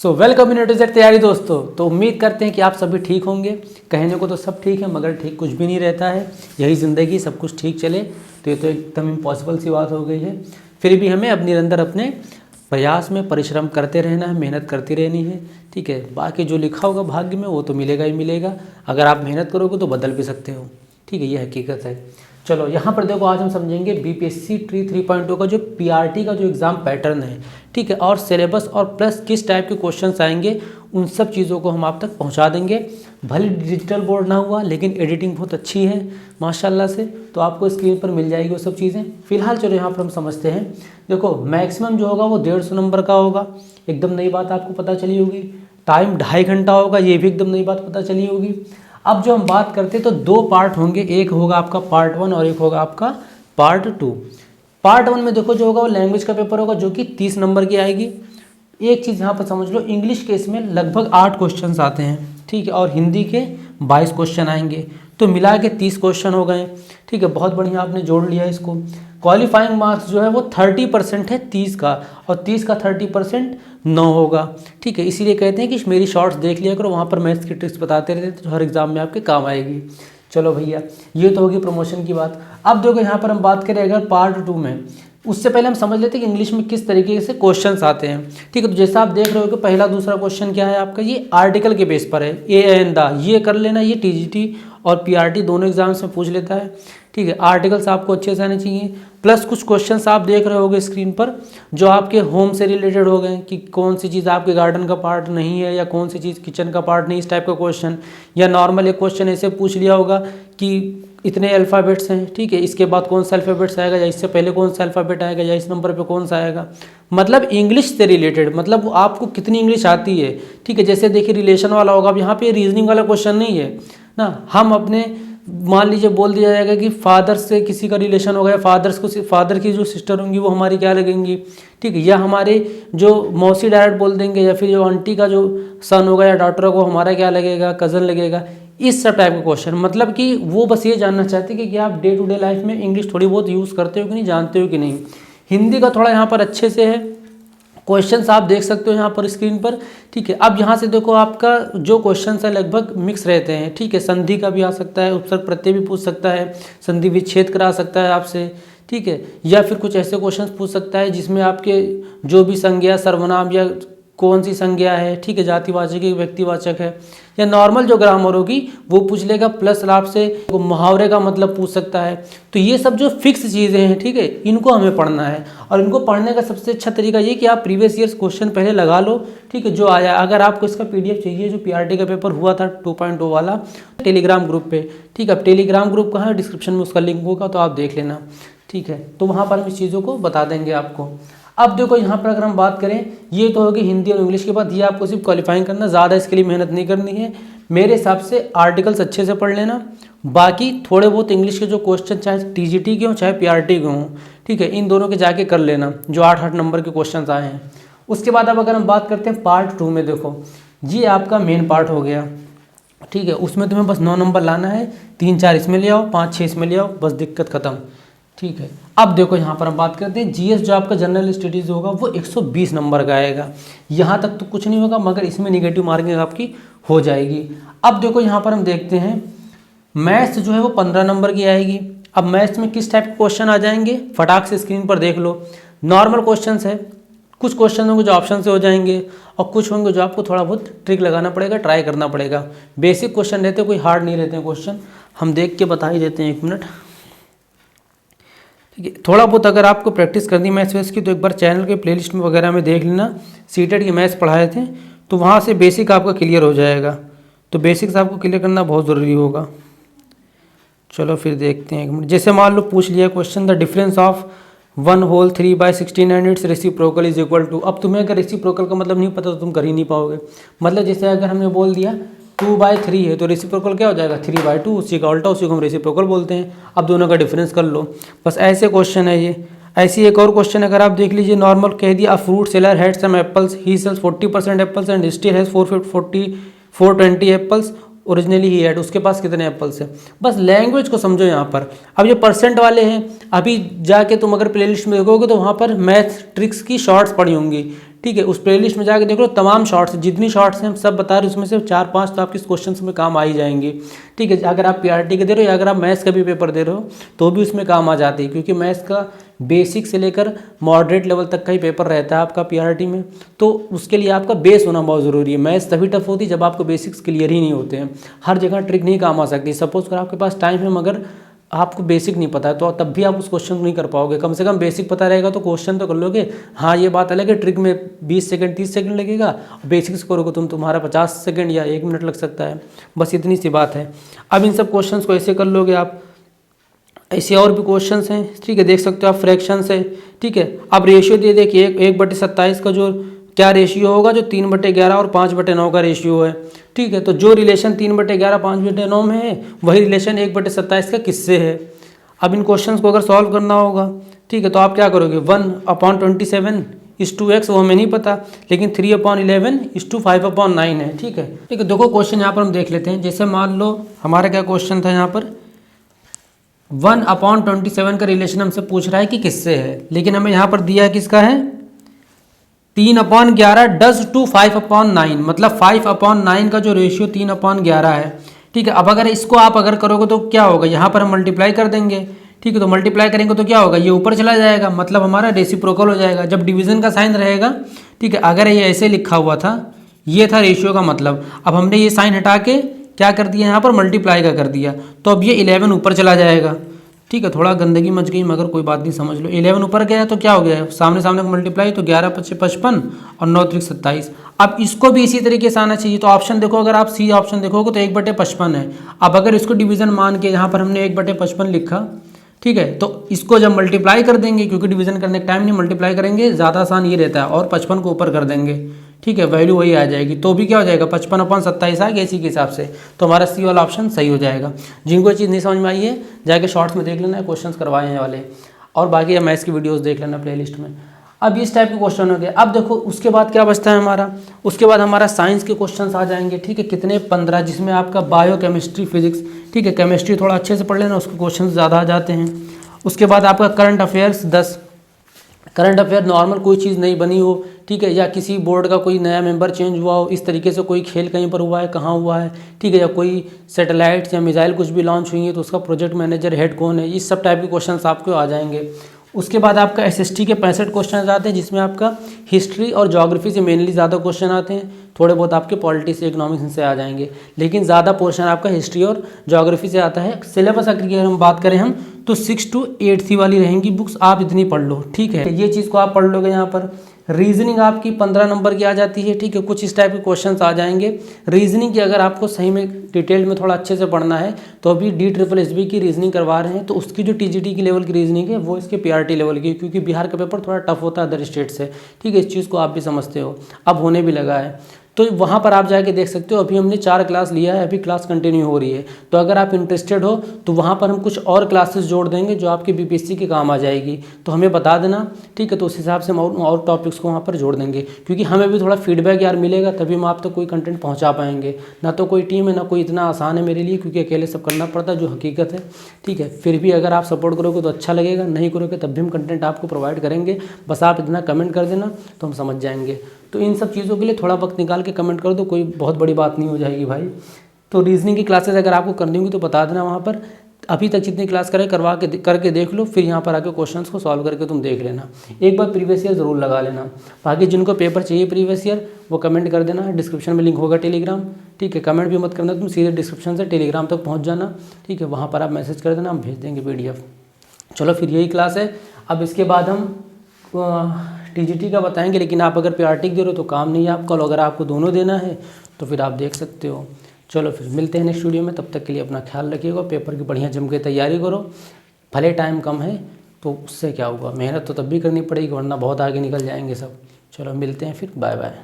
Welcome in to तैयारी दोस्तों। तो उम्मीद करते हैं कि आप सभी ठीक होंगे। कहने को तो सब ठीक है मगर ठीक कुछ भी नहीं रहता है। यही ज़िंदगी, सब कुछ ठीक चले तो ये तो एकदम इम्पॉसिबल सी बात हो गई है। फिर भी हमें निरंतर अपने प्रयास में परिश्रम करते रहना है, मेहनत करती रहनी है। ठीक है, बाकी जो लिखा होगा भाग्य में वो तो मिलेगा ही मिलेगा। अगर आप मेहनत करोगे तो बदल भी सकते हो। ठीक है, ये हकीकत है। चलो यहाँ पर देखो, आज हम समझेंगे बीपीएससी ट्री 3.0 का जो पीआरटी का जो एग्ज़ाम पैटर्न है। ठीक है, और सिलेबस और प्लस किस टाइप के क्वेश्चंस आएंगे, उन सब चीज़ों को हम आप तक पहुँचा देंगे। भले डिजिटल बोर्ड ना हुआ लेकिन एडिटिंग बहुत अच्छी है माशाल्लाह से, तो आपको स्क्रीन पर मिल जाएगी वो सब चीज़ें। फिलहाल चलो यहाँ पर हम समझते हैं। देखो मैक्सिमम जो होगा वो 150 नंबर का होगा, एकदम नई बात आपको पता चली होगी। टाइम 2.5 घंटा होगा, ये भी एकदम नई बात पता चली होगी। अब जो हम बात करते हैं तो 2 पार्ट होंगे, एक होगा आपका पार्ट 1 और एक होगा आपका पार्ट 2। पार्ट 1 में देखो जो होगा वो लैंग्वेज का पेपर होगा जो कि 30 नंबर की आएगी। एक चीज़ यहाँ पर समझ लो, इंग्लिश के इसमें लगभग 8 क्वेश्चन आते हैं। ठीक है, और हिंदी के 22 क्वेश्चन आएंगे, तो मिला के 30 क्वेश्चन हो गए। ठीक है, बहुत बढ़िया आपने जोड़ लिया इसको। क्वालिफाइंग मार्क्स जो है वो 30% है 30 का, और 30 का 30% 9 होगा। ठीक है, इसीलिए कहते हैं कि मेरी शॉर्ट्स देख लिया करो, वहाँ पर मैथ्स की ट्रिक्स बताते रहते हैं, तो हर एग्जाम में आपके काम आएगी। चलो भैया, ये तो होगी प्रमोशन की बात। अब देखो यहाँ पर हम बात करें अगर पार्ट 2 में, उससे पहले हम समझ लेते हैं कि इंग्लिश में किस तरीके से क्वेश्चंस आते हैं। ठीक है, तो जैसा आप देख रहे हो कि पहला दूसरा क्वेश्चन क्या है आपका, ये आर्टिकल के बेस पर है। ए एंड द, ये कर लेना, ये टीजीटी और पीआरटी दोनों एग्जाम्स में पूछ लेता है। ठीक है, आर्टिकल्स आपको अच्छे से आने चाहिए। प्लस कुछ क्वेश्चंस आप देख रहे होगे स्क्रीन पर जो आपके होम से रिलेटेड हो गए, कि कौन सी चीज़ आपके गार्डन का पार्ट नहीं है या कौन सी चीज़ किचन का पार्ट नहीं, इस टाइप का क्वेश्चन। या नॉर्मल एक क्वेश्चन ऐसे पूछ लिया होगा कि इतने अल्फ़ाबेट्स हैं। ठीक है, इसके बाद कौन सा अल्फ़ाबेट्स आएगा, या इससे पहले कौन सा अल्फ़ाबेट आएगा, या इस नंबर पे कौन सा आएगा। मतलब इंग्लिश से रिलेटेड, मतलब आपको कितनी इंग्लिश आती है। ठीक है, जैसे देखिए रिलेशन वाला होगा, अब यहाँ पे रीजनिंग वाला क्वेश्चन नहीं है ना। हम अपने मान लीजिए बोल दिया जाएगा कि फादर से किसी का रिलेशन हो गया, फादर की जो सिस्टर होंगी वो हमारी क्या लगेंगी। ठीक है, या हमारे जो मौसी डायरेक्ट बोल देंगे, या फिर जो आंटी का जो सन होगा या डॉटर होगा वो हमारा क्या लगेगा, कज़न लगेगा। इस सब टाइप का क्वेश्चन, मतलब कि वो बस ये जानना चाहते हैं कि आप डे टू डे लाइफ में इंग्लिश थोड़ी बहुत यूज़ करते हो कि नहीं, जानते हो कि नहीं। हिंदी का थोड़ा यहाँ पर अच्छे से है, क्वेश्चंस आप देख सकते हो यहाँ पर स्क्रीन पर। ठीक है, अब यहाँ से देखो आपका जो क्वेश्चंस है लगभग मिक्स रहते हैं। ठीक है, संधि का भी आ सकता है, उपसर्ग प्रत्यय भी पूछ सकता है, संधि विच्छेद करा सकता है आपसे। ठीक है, या फिर कुछ ऐसे क्वेश्चंस पूछ सकता है जिसमें आपके जो भी संज्ञा, सर्वनाम या कौन सी संज्ञा है, ठीक है, जातिवाचक है व्यक्तिवाचक है, या नॉर्मल जो ग्रामर होगी वो पूछ लेगा। प्लस आपसे मुहावरे का मतलब पूछ सकता है। तो ये सब जो फिक्स चीज़ें हैं, ठीक है, इनको हमें पढ़ना है। और इनको पढ़ने का सबसे अच्छा तरीका ये कि आप प्रीवियस ईयर्स क्वेश्चन पहले लगा लो। ठीक है, जो आया, अगर आपको इसका पीडीएफ चाहिए जो पीआरटी का पेपर हुआ था 2.0 वाला, टेलीग्राम ग्रुप पे। ठीक है, अब टेलीग्राम ग्रुप कहाँ है, डिस्क्रिप्शन में उसका लिंक होगा, तो आप देख लेना। ठीक है, तो वहाँ पर हम इस चीज़ों को बता देंगे आपको। अब देखो यहाँ पर अगर हम बात करें, ये तो होगी हिंदी और इंग्लिश के बाद, ये आपको सिर्फ क्वालिफाइंग करना, ज़्यादा इसके लिए मेहनत नहीं करनी है। मेरे हिसाब से आर्टिकल्स अच्छे से पढ़ लेना, बाकी थोड़े बहुत इंग्लिश के जो क्वेश्चन चाहे टीजीटी के हों चाहे पीआरटी के हों, ठीक है, इन दोनों के जाके कर लेना जो 8-8 नंबर के क्वेश्चन आए हैं। उसके बाद अब अगर हम बात करते हैं पार्ट 2 में, देखो ये आपका मेन पार्ट हो गया। ठीक है, उसमें तुम्हें बस 9 नंबर लाना है, 3-4 इसमें ले आओ, 5-6 इसमें ले आओ, बस दिक्कत खत्म। ठीक है, अब देखो यहाँ पर हम बात करते हैं जीएस, जो आपका जनरल स्टडीज़ होगा वो 120 नंबर का आएगा। यहाँ तक तो कुछ नहीं होगा मगर इसमें निगेटिव मार्किंग आपकी हो जाएगी। अब देखो यहाँ पर हम देखते हैं मैथ्स जो है वो 15 नंबर की आएगी। अब मैथ्स में किस टाइप के क्वेश्चन आ जाएंगे, फटाक से स्क्रीन पर देख लो। नॉर्मल क्वेश्चन है, कुछ क्वेश्चन होंगे जो ऑप्शन से हो जाएंगे, और कुछ होंगे जो आपको थोड़ा बहुत ट्रिक लगाना पड़ेगा, ट्राई करना पड़ेगा। बेसिक क्वेश्चन रहते हैं, कोई हार्ड नहीं रहते हैं क्वेश्चन, हम देख के बता ही देते हैं, 1 मिनट। ठीक है, थोड़ा बहुत अगर आपको प्रैक्टिस करनी मैथ्स की, तो एक बार चैनल के प्लेलिस्ट में वगैरह में देख लेना, सीटेट के मैथ्स पढ़ाए थे, तो वहाँ से बेसिक आपका क्लियर हो जाएगा। तो बेसिक्स आपको क्लियर करना बहुत ज़रूरी होगा। चलो फिर देखते हैं 1 मिनट। जैसे मान लो पूछ लिया question, the difference of 1 whole 3/16 and its reciprocal is equal to. अब तुम्हें अगर रेसिप्रोकल का मतलब नहीं पता तो तुम कर ही नहीं पाओगे। मतलब जैसे अगर हमने बोल दिया 2/3 है तो रेसिप्रोकल क्या हो जाएगा, 3/2, उसी का उल्टा, उसी को हम रेसिप्रोकल बोलते हैं। अब दोनों का डिफरेंस कर लो, बस ऐसे क्वेश्चन है ये। ऐसी एक और क्वेश्चन अगर आप देख लीजिए, नॉर्मल कह दिया, a fruit seller had some apples, he sells 40% apples and still has 420 apples originally he had. उसके पास कितने एप्पल्स है, बस लैंग्वेज को समझो यहाँ पर। अब ये परसेंट वाले हैं, अभी जाके तुम अगर प्लेलिस्ट में देखोगे तो वहाँ पर मैथ ट्रिक्स की शॉर्ट्स पड़ी होंगी। ठीक है, उस प्लेलिस्ट में जाके देख लो, तमाम शॉर्ट्स जितनी शॉर्ट्स हैं हम सब बता रहे हैं, उसमें से 4-5 तो आपके क्वेश्चन में काम आ ही जाएंगे। ठीक है, अगर आप पीआरटी के दे रहे हो या अगर आप मैथ्स का भी पेपर दे रहे हो तो भी उसमें काम आ जाती है, क्योंकि मैथ्स का बेसिक से लेकर मॉडरेट लेवल तक का ही पेपर रहता है आपका पीआरटी में। तो उसके लिए आपका बेस होना बहुत ज़रूरी है। मैथ्स तभी टफ होती है जब आपको बेसिक्स क्लियर ही नहीं होते हैं। हर जगह ट्रिक नहीं काम आ सकती। सपोज अगर आपके पास टाइम है मगर आपको बेसिक नहीं पता है तो तब भी आप उस क्वेश्चन को नहीं कर पाओगे। कम से कम बेसिक पता रहेगा तो क्वेश्चन तो कर लोगे। हाँ, ये बात अलग है, ट्रिक में 20 सेकंड 30 सेकंड लगेगा, बेसिक्स करोगे तुम्हारा 50 सेकंड या 1 मिनट लग सकता है। बस इतनी सी बात है। अब इन सब क्वेश्चंस को ऐसे कर लोगे आप। ऐसे और भी क्वेश्चंस हैं, ठीक है, देख सकते हो आप। फ्रैक्शंस है, ठीक है। अब रेशियो दे देखिए 1/27 का जो क्या रेशियो होगा, जो 3/11 और 5/9 का रेशियो है। ठीक है, तो जो रिलेशन 3/11 5/9 में है वही रिलेशन 1/27 का किससे है। अब इन क्वेश्चंस को अगर सॉल्व करना होगा, ठीक है, तो आप क्या करोगे, 1/27 वो हमें नहीं पता, लेकिन 3/11 5/9 है। ठीक है, देखो क्वेश्चन यहाँ पर हम देख लेते हैं। जैसे मान लो हमारा क्या क्वेश्चन था, यहाँ पर 1/27 का रिलेशन हमसे पूछ रहा है कि किससे है, लेकिन हमें यहाँ पर दिया किसका है, 3/11 डज टू 5/9, मतलब 5/9 का जो रेशियो 3/11 है। ठीक है, अब अगर इसको आप अगर करोगे तो क्या होगा, यहाँ पर हम मल्टीप्लाई कर देंगे। ठीक है, तो मल्टीप्लाई करेंगे तो क्या होगा, ये ऊपर चला जाएगा, मतलब हमारा रेसिप्रोकल हो जाएगा जब डिवीजन का साइन रहेगा। ठीक है, अगर ये ऐसे लिखा हुआ था, ये था रेशियो का मतलब, अब हमने ये साइन हटा के क्या कर दिया, यहाँ पर मल्टीप्लाई का कर दिया, तो अब ये 11 ऊपर चला जाएगा। ठीक है, थोड़ा गंदगी मच गई मगर कोई बात नहीं, समझ लो। 11 ऊपर गया तो क्या हो गया, सामने सामने को मल्टीप्लाई, तो 11 × 5 = 55 और 9 × 3 = 27। अब इसको भी इसी तरीके से आना चाहिए। तो ऑप्शन देखो, अगर आप सी ऑप्शन देखोगे तो 1/55 है। अब अगर इसको डिवीजन मान के यहाँ पर हमने 1/55 लिखा, ठीक है, तो इसको जब मल्टीप्लाई कर देंगे, क्योंकि डिवीजन करने का टाइम नहीं, मल्टीप्लाई करेंगे, ज़्यादा आसान ये रहता है, और 55 को ऊपर कर देंगे। ठीक है, वैल्यू वही आ जाएगी, तो भी क्या हो जाएगा, 55/27 आ गया इसी के हिसाब से। तो हमारा सी वाला ऑप्शन सही हो जाएगा। जिनको ये चीज़ नहीं समझ में आई है जाके शॉर्ट्स में देख लेना है, क्वेश्चंस करवाए हैं वाले, और बाकी मैथ्स की वीडियोस देख लेना प्लेलिस्ट में। अब इस टाइप के क्वेश्चन हो गए। अब देखो उसके बाद क्या बचता है हमारा, उसके बाद हमारा साइंस के क्वेश्चंस आ जाएंगे। ठीक है, कितने 15, जिसमें आपका बायो केमिस्ट्री फिजिक्स। ठीक है, केमिस्ट्री थोड़ा अच्छे से पढ़ लेना, उसके क्वेश्चन ज़्यादा आ जाते हैं। उसके बाद आपका current affairs 10। Current affair normal कोई चीज़ नहीं बनी हो, ठीक है, या किसी बोर्ड का कोई नया मेंबर चेंज हुआ हो, इस तरीके से कोई खेल कहीं पर हुआ है, कहाँ हुआ है, ठीक है, या कोई सैटेलाइट या मिसाइल कुछ भी लॉन्च हुई है तो उसका प्रोजेक्ट मैनेजर हेड कौन है, इस सब टाइप के क्वेश्चंस आपको आ जाएंगे। उसके बाद आपका एसएसटी के 65 क्वेश्चन आते हैं, जिसमें आपका हिस्ट्री और ज्योग्राफी से मेनली ज़्यादा क्वेश्चन आते हैं। थोड़े बहुत आपके पॉलिटिक्स इकोनॉमिक्स से आ जाएंगे, लेकिन ज़्यादा पोर्शन आपका हिस्ट्री और ज्योग्राफी से आता है। सिलेबस अगर हम बात करें हम तो 6 to 8th वाली रहेंगी बुक्स, आप इतनी पढ़ लो। ठीक है, ये चीज़ को आप पढ़ लोगे। यहाँ पर रीजनिंग आपकी 15 नंबर की आ जाती है। ठीक है, कुछ इस टाइप के क्वेश्चंस आ जाएंगे रीजनिंग की। अगर आपको सही में डिटेल में थोड़ा अच्छे से पढ़ना है तो अभी DSSB की रीजनिंग करवा रहे हैं, तो उसकी जो TGT की लेवल की रीजनिंग है वो इसके PRT लेवल की, क्योंकि बिहार का पेपर थोड़ा टफ होता है अदर स्टेट से। ठीक है, इस चीज़ को आप भी समझते हो, अब होने भी लगा है, तो वहाँ पर आप जाके देख सकते हो। अभी हमने 4 क्लास लिया है, अभी क्लास कंटिन्यू हो रही है, तो अगर आप इंटरेस्टेड हो तो वहाँ पर हम कुछ और क्लासेस जोड़ देंगे जो आपके BPSC के काम आ जाएगी, तो हमें बता देना। ठीक है, तो उस हिसाब से हम और टॉपिक्स को वहाँ पर जोड़ देंगे, क्योंकि हमें भी थोड़ा फीडबैक यार मिलेगा, तभी हम आप तक कोई कंटेंट पहुँचा पाएंगे। ना तो कोई टीम है, ना कोई इतना आसान है मेरे लिए, क्योंकि अकेले सब करना पड़ता है, जो हकीकत है। ठीक है, फिर भी अगर आप सपोर्ट करोगे तो अच्छा लगेगा, नहीं करोगे तब भी हम कंटेंट आपको प्रोवाइड करेंगे। बस आप इतना कमेंट कर देना तो हम समझ जाएंगे। तो इन सब चीज़ों के लिए थोड़ा वक्त निकाल के कमेंट कर दो, कोई बहुत बड़ी बात नहीं हो जाएगी भाई। तो रीजनिंग की क्लासेस अगर आपको करनी होगी तो बता देना वहाँ पर। अभी तक जितनी क्लास करके देख लो, फिर यहाँ पर आके क्वेश्चंस को सॉल्व करके तुम देख लेना। एक बार प्रीवियस ईयर ज़रूर लगा लेना। बाकी जिनको पेपर चाहिए प्रीवियस ईयर वो कमेंट कर देना, डिस्क्रिप्शन में लिंक होगा टेलीग्राम। ठीक है, कमेंट भी मत करना, तुम सीधे डिस्क्रिप्शन से टेलीग्राम तक पहुँच जाना। ठीक है, वहाँ पर आप मैसेज कर देना, हम भेज देंगे PDF। चलो फिर यही क्लास है। अब इसके बाद हम TGT का बताएंगे, लेकिन आप अगर PRT दे रहे हो तो काम नहीं है आपका, और अगर आपको दोनों देना है तो फिर आप देख सकते हो। चलो फिर मिलते हैं नेक्स्ट वीडियो में, तब तक के लिए अपना ख्याल रखिएगा। पेपर की बढ़िया जम के तैयारी करो, भले टाइम कम है तो उससे क्या हुआ, मेहनत तो तब भी करनी पड़ेगी, वरना बहुत आगे निकल जाएंगे सब। चलो मिलते हैं फिर, बाय बाय।